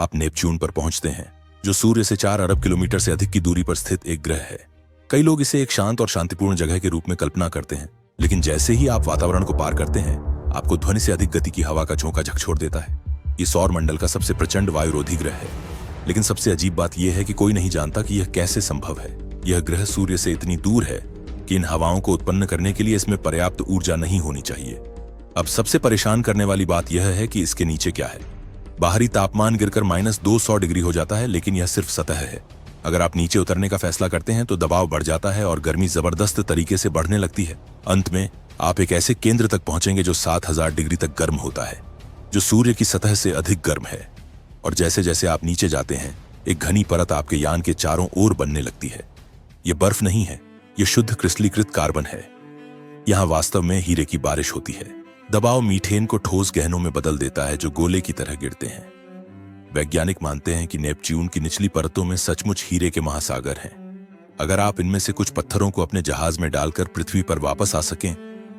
आप नेपच्यून पर पहुंचते हैं, जो सूर्य से 4 अरब किलोमीटर से अधिक की दूरी पर स्थित एक ग्रह है। कई लोग इसे एक शांत और शांतिपूर्ण जगह के रूप में कल्पना करते हैं, लेकिन जैसे ही आप वातावरण को पार करते हैं, आपको ध्वनि से अधिक गति की हवा का झोंका झकझोर देता है। ये सौर मंडल का सबसे प्रचंड वायुरोधी ग्रह है। लेकिन सबसे अजीब बात यह है कि कोई नहीं जानता कि यह कैसे संभव है। यह ग्रह सूर्य से इतनी दूर है कि इन हवाओं को उत्पन्न करने के लिए इसमें पर्याप्त ऊर्जा नहीं होनी चाहिए। अब सबसे परेशान करने वाली बात यह है कि इसके नीचे क्या है। बाहरी तापमान गिरकर -200 डिग्री हो जाता है, लेकिन यह सिर्फ सतह है। अगर आप नीचे उतरने का फैसला करते हैं तो दबाव बढ़ जाता है और गर्मी जबरदस्त तरीके से बढ़ने लगती है। अंत में आप एक ऐसे केंद्र तक पहुंचेंगे जो 7000 डिग्री तक गर्म होता है, जो सूर्य की सतह से अधिक गर्म है। और जैसे जैसे आप नीचे जाते हैं, एक घनी परत आपके यान के चारों ओर बनने लगती है। यह बर्फ नहीं है, यह शुद्ध क्रिस्टलीकृत कार्बन है। यहां वास्तव में हीरे की बारिश होती है। दबाव मीथेन को ठोस गहनों में बदल देता है, जो गोले की तरह गिरते हैं। वैज्ञानिक मानते हैं कि नेपच्यून की निचली परतों में सचमुच हीरे के महासागर हैं। अगर आप इनमें से कुछ पत्थरों को अपने जहाज में डालकर पृथ्वी पर वापस आ सकें,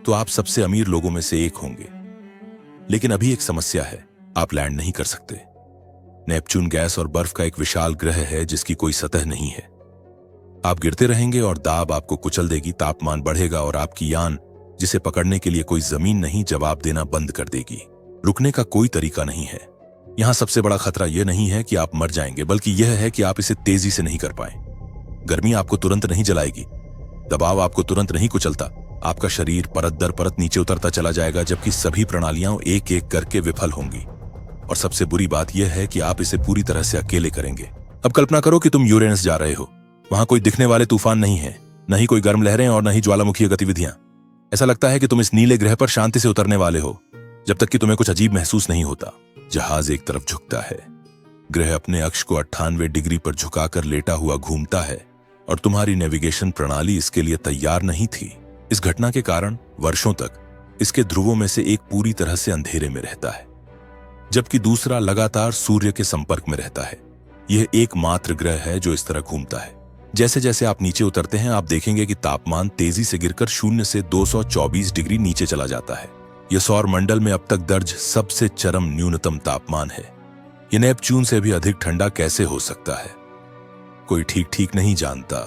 तो आप सबसे अमीर लोगों में से एक होंगे। लेकिन अभी एक समस्या है, आप लैंड नहीं कर सकते। नेपच्यून गैस और बर्फ का एक विशाल ग्रह है जिसकी कोई सतह नहीं है। आप गिरते रहेंगे और दाब आपको कुचल देगी। तापमान बढ़ेगा और आपकी यान, जिसे पकड़ने के लिए कोई जमीन नहीं, जवाब देना बंद कर देगी। रुकने का कोई तरीका नहीं है। यहां सबसे बड़ा खतरा यह नहीं है कि आप मर जाएंगे, बल्कि यह है कि आप इसे तेजी से नहीं कर पाए। गर्मी आपको तुरंत नहीं जलाएगी, दबाव आपको तुरंत नहीं कुचलता। आपका शरीर परत दर परत नीचे उतरता चला जाएगा, जबकि सभी प्रणालियां एक एक करके विफल होंगी। और सबसे बुरी बात यह है कि आप इसे पूरी तरह से अकेले करेंगे। अब कल्पना करो कि तुम यूरेनस जा रहे हो। वहां कोई दिखने वाले तूफान नहीं है, न ही कोई गर्म लहरें और न ही ज्वालामुखीय गतिविधियां। ऐसा लगता है कि तुम इस नीले ग्रह पर शांति से उतरने वाले हो, जब तक कि तुम्हें कुछ अजीब महसूस नहीं होता। जहाज एक तरफ झुकता है, ग्रह अपने अक्ष को 98 डिग्री पर झुकाकर लेटा हुआ घूमता है, और तुम्हारी नेविगेशन प्रणाली इसके लिए तैयार नहीं थी। इस घटना के कारण वर्षों तक इसके ध्रुवों में से एक पूरी तरह से अंधेरे में रहता है, जबकि दूसरा लगातार सूर्य के संपर्क में रहता है। यह एकमात्र ग्रह है जो इस तरह घूमता है। जैसे जैसे आप नीचे उतरते हैं, आप देखेंगे कि तापमान तेजी से गिरकर 0 से 224 डिग्री नीचे चला जाता है। यह सौर मंडल में अब तक दर्ज सबसे चरम न्यूनतम तापमान है। यह नेपच्यून से भी अधिक ठंडा कैसे हो सकता है, कोई ठीक नहीं जानता।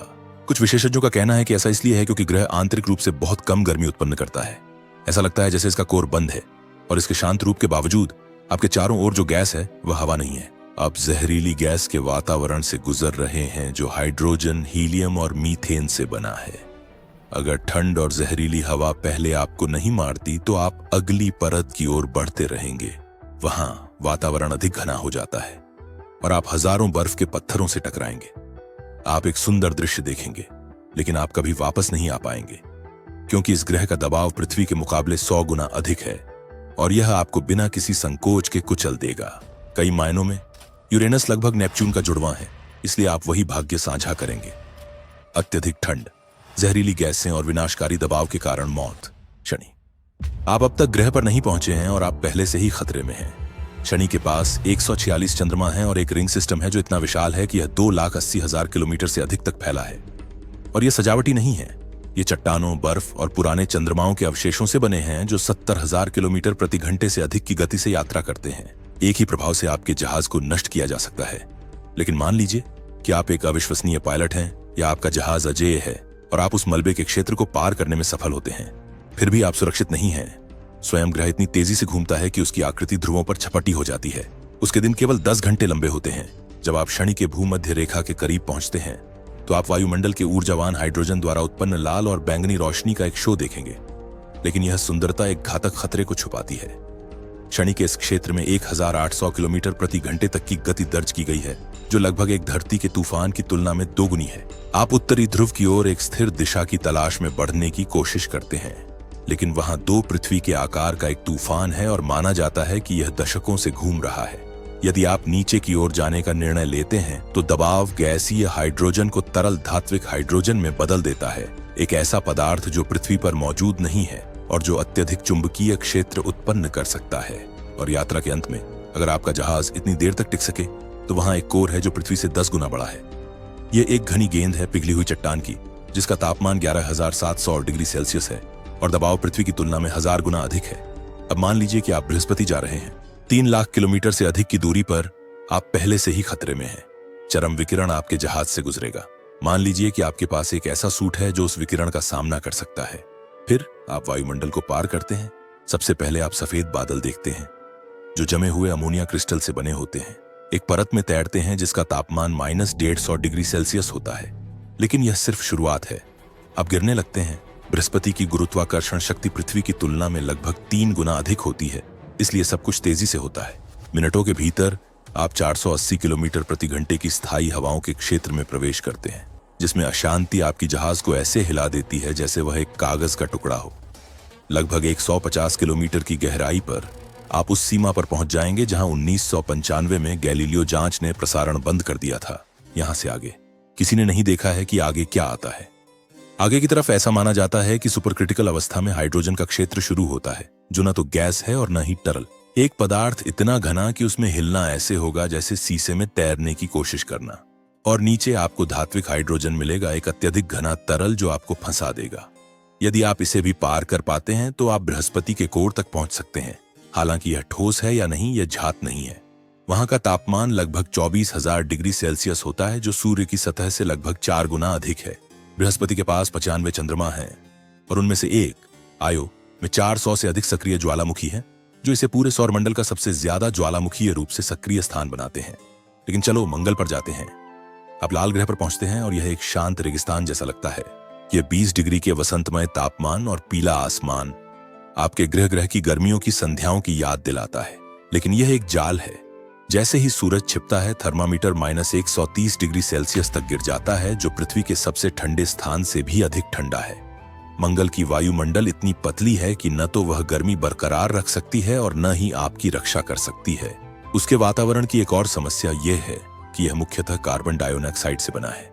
कुछ विशेषज्ञों का कहना है कि ऐसा इसलिए है क्योंकि ग्रह आंतरिक रूप से बहुत कम गर्मी उत्पन्न करता है। ऐसा लगता है जैसे इसका कोर बंद है, और इसके शांत रूप के बावजूद आपके चारों ओर जो गैस है वह हवा नहीं है। आप जहरीली गैस के वातावरण से गुजर रहे हैं, जो हाइड्रोजन, हीलियम और मीथेन से बना है। अगर ठंड और जहरीली हवा पहले आपको नहीं मारती, तो आप अगली परत की ओर बढ़ते रहेंगे। वहां वातावरण अधिक घना हो जाता है और आप हजारों बर्फ के पत्थरों से टकराएंगे। आप एक सुंदर दृश्य देखेंगे, लेकिन आप कभी वापस नहीं आ पाएंगे, क्योंकि इस ग्रह का दबाव पृथ्वी के मुकाबले 100 गुना अधिक है, और यह आपको बिना किसी संकोच के कुचल देगा। कई मायनों में यूरेनस लगभग नेपच्यून का जुड़वां है, इसलिए आप वही भाग्य साझा करेंगे। अत्यधिक ठंड, जहरीली गैसें और विनाशकारी दबाव के कारण मौत। शनि, आप अब तक ग्रह पर नहीं पहुंचे हैं और आप पहले से ही खतरे में हैं। शनि के पास 146 चंद्रमा हैं और एक रिंग सिस्टम है जो इतना विशाल है कि यह 2,80,000 किलोमीटर से अधिक तक फैला है। और यह सजावटी नहीं है, ये चट्टानों, बर्फ और पुराने चंद्रमाओं के अवशेषों से बने हैं जो 70,000 किलोमीटर प्रति घंटे से अधिक की गति से यात्रा करते हैं। एक ही प्रभाव से आपके जहाज को नष्ट किया जा सकता है। लेकिन मान लीजिए कि आप एक अविश्वसनीय पायलट हैं, या आपका जहाज अजेय है और आप उस मलबे के क्षेत्र को पार करने में सफल होते हैं, फिर भी आप सुरक्षित नहीं हैं। स्वयं ग्रह इतनी तेजी से घूमता है कि उसकी आकृति ध्रुवों पर झपटी हो जाती है। उसके दिन केवल 10 घंटे लंबे होते हैं। जब आप शनि के भूमध्य रेखा के करीब पहुंचते हैं, तो आप वायुमंडल के ऊर्जावान हाइड्रोजन द्वारा उत्पन्न लाल और बैंगनी रोशनी का एक शो देखेंगे। लेकिन यह सुंदरता एक घातक खतरे को छुपाती है। शनि के इस क्षेत्र में 1800 किलोमीटर प्रति घंटे तक की गति दर्ज की गई है, जो लगभग एक धरती के तूफान की तुलना में दोगुनी है। आप उत्तरी ध्रुव की ओर एक स्थिर दिशा की तलाश में बढ़ने की कोशिश करते हैं, लेकिन वहां 2 पृथ्वी के आकार का एक तूफान है और माना जाता है कि यह दशकों से घूम रहा है। यदि आप नीचे की ओर जाने का निर्णय लेते हैं, तो दबाव गैसीय हाइड्रोजन को तरल धात्विक हाइड्रोजन में बदल देता है, एक ऐसा पदार्थ जो पृथ्वी पर मौजूद नहीं है और जो अत्यधिक चुंबकीय क्षेत्र उत्पन्न कर सकता है। और यात्रा के अंत में अगर आपका जहाज इतनी देर तक टिक सके, तो वहां एक कोर है जो पृथ्वी से 10 गुना बड़ा है। यह एक घनी गेंद है पिघली हुई चट्टान की, जिसका तापमान 11,700 डिग्री सेल्सियस है और दबाव पृथ्वी की तुलना में 1000 गुना अधिक है। अब मान लीजिए कि आप बृहस्पति जा रहे हैं। 3 लाख किलोमीटर से अधिक की दूरी पर आप पहले से ही खतरे में हैं। चरम विकिरण आपके जहाज से गुजरेगा। मान लीजिए कि आपके पास एक ऐसा सूट है जो उस विकिरण का सामना कर सकता है। फिर आप वायुमंडल को पार करते हैं। सबसे पहले आप सफेद बादल देखते हैं जो जमे हुए अमोनिया क्रिस्टल से बने होते हैं। एक परत में तैरते हैं जिसका तापमान -150 डिग्री सेल्सियस होता है। लेकिन यह सिर्फ शुरुआत है। आप गिरने लगते हैं। बृहस्पति की गुरुत्वाकर्षण शक्ति पृथ्वी की तुलना में लगभग 3 गुना अधिक होती है, इसलिए सब कुछ तेजी से होता है। मिनटों के भीतर आप 480 किलोमीटर प्रति घंटे की स्थायी हवाओं के क्षेत्र में प्रवेश करते हैं, जिसमें अशांति आपकी जहाज को ऐसे हिला देती है जैसे वह एक कागज का टुकड़ा हो। लगभग 150 किलोमीटर की गहराई पर आप उस सीमा पर पहुंच जाएंगे जहां 1995 में गैलीलियो जांच ने प्रसारण बंद कर दिया था। यहां से आगे किसी ने नहीं देखा है कि आगे क्या आता है। आगे की तरफ ऐसा माना जाता है कि सुपरक्रिटिकल अवस्था में हाइड्रोजन का क्षेत्र शुरू होता है, जो न तो गैस है और न ही तरल। एक पदार्थ इतना घना कि उसमें हिलना ऐसे होगा जैसे शीशे में तैरने की कोशिश करना। और नीचे आपको धात्विक हाइड्रोजन मिलेगा, एक अत्यधिक घना तरल जो आपको फंसा देगा। यदि आप इसे भी पार कर पाते हैं तो आप बृहस्पति के कोर तक पहुंच सकते हैं। हालांकि यह ठोस है या नहीं, यह ज्ञात नहीं है। वहां का तापमान लगभग 24,000 डिग्री सेल्सियस होता है, जो सूर्य की सतह से लगभग 4 गुना अधिक है। बृहस्पति के पास 95 चंद्रमा हैं और उनमें से एक आयो में 400 से अधिक सक्रिय ज्वालामुखी है, जो इसे पूरे सौरमंडल का सबसे ज्यादा ज्वालामुखीय रूप से सक्रिय स्थान बनाते हैं। लेकिन चलो मंगल पर जाते हैं। आप लाल ग्रह पर पहुंचते हैं और यह एक शांत रेगिस्तान जैसा लगता है। यह 20 डिग्री के वसंतमय तापमान और पीला आसमान आपके ग्रह की गर्मियों की संध्याओं की याद दिलाता है। लेकिन यह एक जाल है। जैसे ही सूरज छिपता है, थर्मामीटर -130 डिग्री सेल्सियस तक गिर जाता है, जो पृथ्वी के सबसे ठंडे स्थान से भी अधिक ठंडा है। मंगल की वायुमंडल इतनी पतली है कि न तो वह गर्मी बरकरार रख सकती है और न ही आपकी रक्षा कर सकती है। उसके वातावरण की एक और समस्या यह है कि यह मुख्यतः कार्बन डाइऑक्साइड से बना है।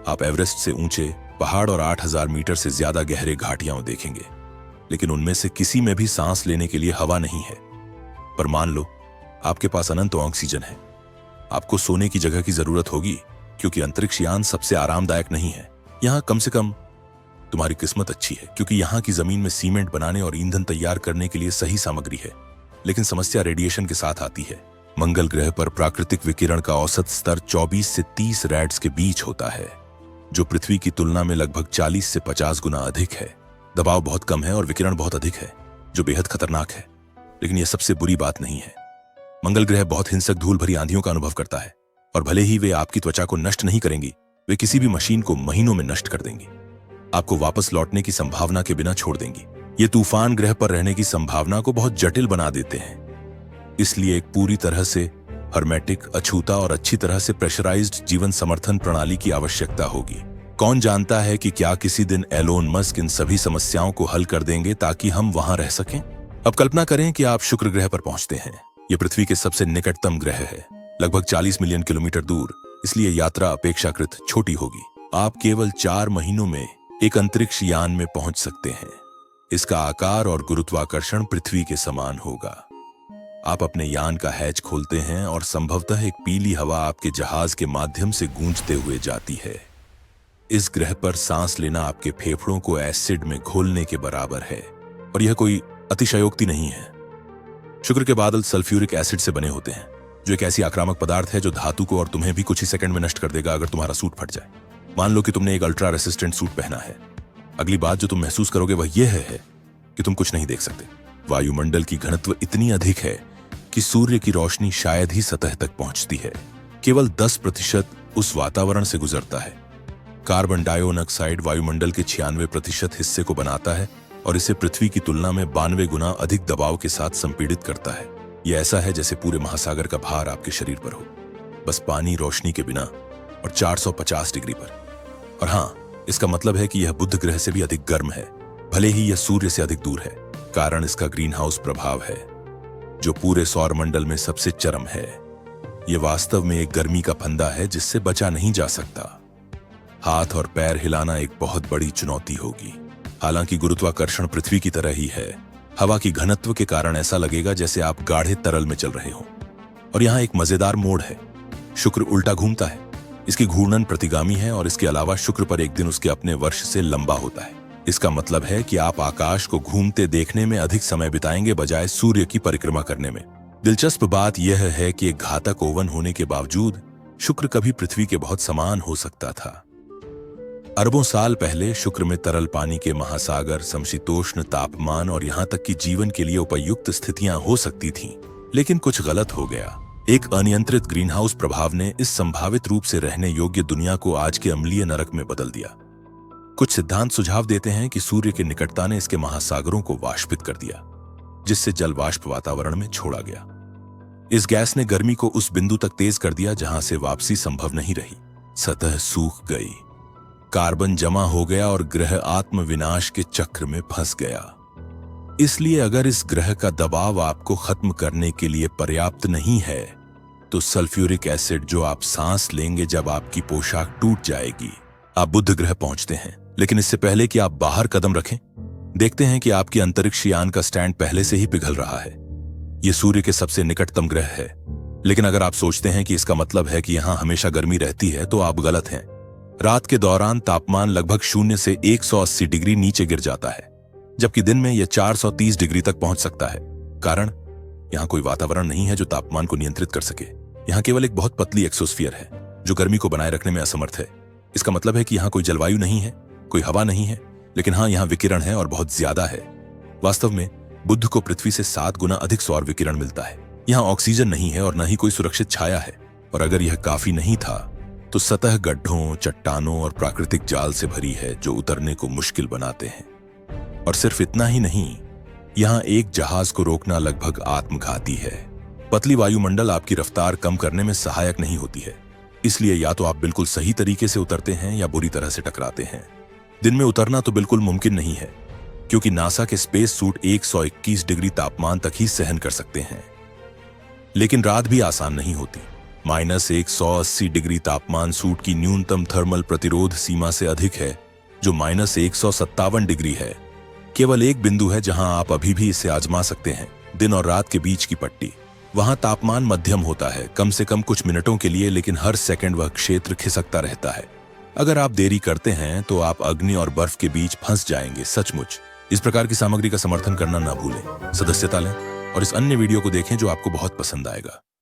आप एवरेस्ट से ऊंचे पहाड़ और 8000 मीटर से ज्यादा गहरे घाटियां देखेंगे, लेकिन उनमें से किसी में भी सांस लेने के लिए हवा नहीं है। पर मान लो आपके पास अनंत ऑक्सीजन है। आपको सोने की जगह की जरूरत होगी, क्योंकि अंतरिक्ष यान सबसे आरामदायक नहीं है। यहां कम से कम तुम्हारी किस्मत अच्छी है, क्योंकि यहां की जमीन में सीमेंट बनाने और ईंधन तैयार करने के लिए सही सामग्री है। लेकिन समस्या रेडिएशन के साथ आती है। मंगल ग्रह पर प्राकृतिक विकिरण का औसत स्तर 24 से 30 रैड्स के बीच होता है, जो पृथ्वी की तुलना में लगभग 40 से 50 गुना अधिक है। दबाव बहुत कम है और विकिरण बहुत अधिक है, जो बेहद खतरनाक है। लेकिन यह सबसे बुरी बात नहीं है। मंगल ग्रह बहुत हिंसक धूल भरी आंधियों का अनुभव करता है, और भले ही वे आपकी त्वचा को नष्ट नहीं करेंगी, वे किसी भी मशीन को महीनों में नष्ट कर देंगी। आपको वापस लौटने की संभावना के बिना छोड़ देंगी। ये तूफान ग्रह पर रहने की संभावना को बहुत जटिल बना देते हैं। इसलिए एक पूरी तरह से हर्मेटिक, अछूता और अच्छी तरह से प्रेशराइज्ड जीवन समर्थन प्रणाली की आवश्यकता होगी। कौन जानता है कि क्या किसी दिन एलोन मस्क इन सभी समस्याओं को हल कर देंगे ताकि हम वहां रह सकें। अब कल्पना करें कि आप शुक्र ग्रह पर पहुंचते हैं। यह पृथ्वी के सबसे निकटतम ग्रह है, लगभग 40 मिलियन किलोमीटर दूर, इसलिए यात्रा अपेक्षाकृत छोटी होगी। आप केवल 4 महीनों में एक अंतरिक्ष यान में पहुंच सकते हैं। इसका आकार और गुरुत्वाकर्षण पृथ्वी के समान होगा। आप अपने यान का हैच खोलते हैं और संभवतः एक पीली हवा आपके जहाज के माध्यम से गूंजते हुए जाती है। इस ग्रह पर सांस लेना आपके फेफड़ों को एसिड में घोलने के बराबर है, और यह कोई अतिशयोक्ति नहीं है। शुक्र के बादल सल्फ्यूरिक एसिड से बने होते हैं, जो एक ऐसी आक्रामक पदार्थ है जो धातु को और तुम्हें भी कुछ ही सेकंड में नष्ट कर देगा अगर तुम्हारा सूट फट जाए। मान लो कि तुमने एक अल्ट्रा रेसिस्टेंट सूट पहना है। अगली बात जो तुम महसूस करोगे वह यह है कि तुम कुछ नहीं देख सकते। वायुमंडल की घनत्व इतनी अधिक है कि सूर्य की रोशनी शायद ही सतह तक पहुंचती है। केवल 10% उस वातावरण से गुजरता है। कार्बन डाइऑक्साइड वायुमंडल के 96% हिस्से को बनाता है और इसे पृथ्वी की तुलना में 92 गुना अधिक दबाव के साथ संपीड़ित करता है। यह ऐसा है जैसे पूरे महासागर का भार आपके शरीर पर हो, बस पानी, रोशनी के बिना, और 450 डिग्री पर। और हाँ, इसका मतलब है कि यह बुध ग्रह से भी अधिक गर्म है, भले ही यह सूर्य से अधिक दूर है। कारण इसका ग्रीन हाउस प्रभाव है, जो पूरे सौरमंडल में सबसे चरम है। यह वास्तव में एक गर्मी का फंदा है जिससे बचा नहीं जा सकता। हाथ और पैर हिलाना एक बहुत बड़ी चुनौती होगी। हालांकि गुरुत्वाकर्षण पृथ्वी की तरह ही है। हवा की घनत्व के कारण ऐसा लगेगा जैसे आप गाढ़े तरल में चल रहे हो। और यहाँ एक मजेदार मोड़ है। शुक्र उल्टा घूमता है। इसकी घूर्णन प्रतिगामी है, और इसके अलावा शुक्र पर एक दिन उसके अपने वर्ष से लंबा होता है। इसका मतलब है कि आप आकाश को घूमते देखने में अधिक समय बिताएंगे बजाय सूर्य की परिक्रमा करने में। दिलचस्प बात यह है कि एक घातक ओवन होने के बावजूद शुक्र कभी पृथ्वी के बहुत समान हो सकता था। अरबों साल पहले शुक्र में तरल पानी के महासागर, समशीतोष्ण तापमान और यहां तक कि जीवन के लिए उपयुक्त स्थितियां हो सकती थीं। लेकिन कुछ गलत हो गया। एक अनियंत्रित ग्रीनहाउस प्रभाव ने इस संभावित रूप से रहने योग्य दुनिया को आज के अम्लीय नरक में बदल दिया। कुछ सिद्धांत सुझाव देते हैं कि सूर्य की निकटता ने इसके महासागरों को वाष्पित कर दिया, जिससे जल वाष्प वातावरण में छोड़ा गया। इस गैस ने गर्मी को उस बिंदु तक तेज कर दिया जहां से वापसी संभव नहीं रही। सतह सूख गई, कार्बन जमा हो गया और ग्रह आत्मविनाश के चक्र में फंस गया। इसलिए अगर इस ग्रह का दबाव आपको खत्म करने के लिए पर्याप्त नहीं है, तो सल्फ्यूरिक एसिड जो आप सांस लेंगे जब आपकी पोशाक टूट जाएगी। आप बुध ग्रह पहुंचते हैं, लेकिन इससे पहले कि आप बाहर कदम रखें, देखते हैं कि आपकी अंतरिक्ष यान का स्टैंड पहले से ही पिघल रहा है। यह सूर्य के सबसे निकटतम ग्रह है, लेकिन अगर आप सोचते हैं कि इसका मतलब है कि यहां हमेशा गर्मी रहती है, तो आप गलत हैं। रात के दौरान तापमान लगभग 0 से 180 डिग्री नीचे गिर जाता है, जबकि दिन में यह 430 डिग्री तक पहुंच सकता है। कारण, यहां कोई वातावरण नहीं है जो तापमान को नियंत्रित कर सके। यहां केवल एक बहुत पतली एक्सोस्फीयर है जो गर्मी को बनाए रखने में असमर्थ है। इसका मतलब है कि यहां कोई जलवायु नहीं है, कोई हवा नहीं है, लेकिन हां, यहां विकिरण है और बहुत ज्यादा है। वास्तव में बुध को पृथ्वी से 7 गुना अधिक सौर विकिरण मिलता है। यहां ऑक्सीजन नहीं है और न ही कोई सुरक्षित छाया है। और अगर यह काफी नहीं था, तो सतह गड्ढों, चट्टानों और प्राकृतिक जाल से भरी है जो उतरने को मुश्किल बनाते हैं। और सिर्फ इतना ही नहीं, यहां एक जहाज को रोकना लगभग आत्मघाती है। पतली वायुमंडल आपकी रफ्तार कम करने में सहायक नहीं होती है, इसलिए या तो आप बिल्कुल सही तरीके से उतरते हैं या बुरी तरह से टकराते हैं। दिन में उतरना तो बिल्कुल मुमकिन नहीं है, क्योंकि नासा के स्पेस सूट 121 डिग्री तापमान तक ही सहन कर सकते हैं। लेकिन रात भी आसान नहीं होती। -180 डिग्री तापमान सूट की न्यूनतम थर्मल प्रतिरोध सीमा से अधिक है, जो -157 डिग्री है। केवल एक बिंदु है जहां आप अभी भी इसे आजमा सकते हैं, दिन और रात के बीच की पट्टी। वहां तापमान मध्यम होता है, कम से कम कुछ मिनटों के लिए, लेकिन हर सेकंड वह क्षेत्र खिसकता रहता है। अगर आप देरी करते हैं तो आप अग्नि और बर्फ के बीच फंस जाएंगे। सचमुच इस प्रकार की सामग्री का समर्थन करना ना भूलें। सदस्यता लें और इस अन्य वीडियो को देखें जो आपको बहुत पसंद आएगा।